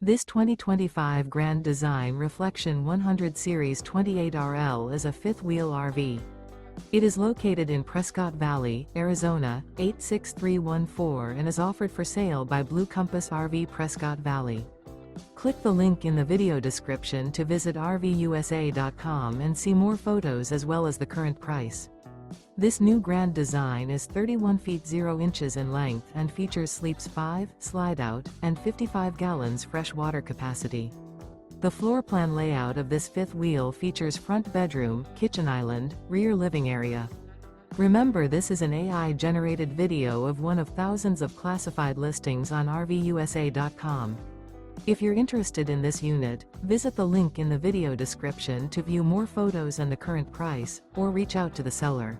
This 2025 Grand Design Reflection 100 Series 28RL is a fifth-wheel RV. It is located in Prescott Valley, Arizona, 86314 and is offered for sale by Blue Compass RV Prescott Valley. Click the link in the video description to visit RVUSA.com and see more photos as well as the current price. This new Grand Design is 31 feet 0 inches in length and features sleeps 5, Slideout, and 55 gallons fresh water capacity. The floor plan layout of this fifth wheel features front bedroom, kitchen island, rear living area. Remember, this is an AI-generated video of one of thousands of classified listings on RVUSA.com. If you're interested in this unit, visit the link in the video description to view more photos and the current price, or reach out to the seller.